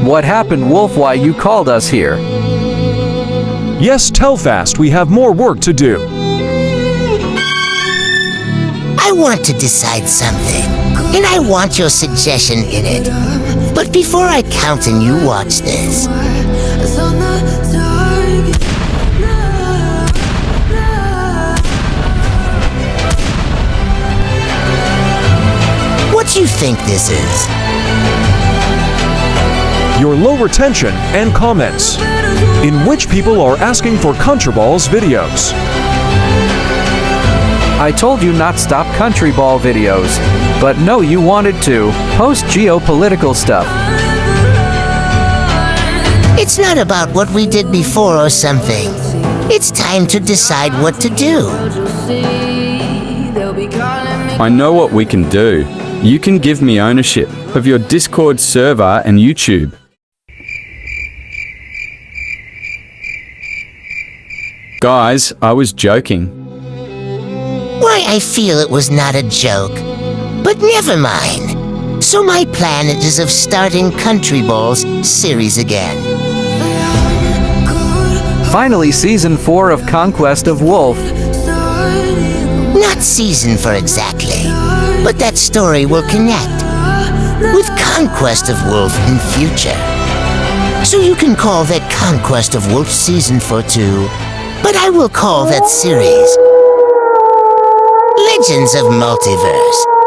what happened, Wolf, why you called us here. Yes, tell fast, we have more work to do. I want to decide something, and I want your suggestion in it. But before I count and you watch this. What do you think this is? Your low retention and comments, in which people are asking for Countryballs videos. I told you not stop Countryball videos, but no, you wanted to post geopolitical stuff. It's not about what we did before or something. It's time to decide what to do. I know what we can do. You can give me ownership of your Discord server and YouTube. Guys, I was joking. Why, I feel it was not a joke. But never mind. So my plan is of starting Countryballs series again. Finally, Season 4 of Conquest of Wolf. Not Season 4 exactly, but that story will connect with Conquest of Wolf in future. So you can call that Conquest of Wolf Season 4 too, but I will call that series Legends of Multiverse.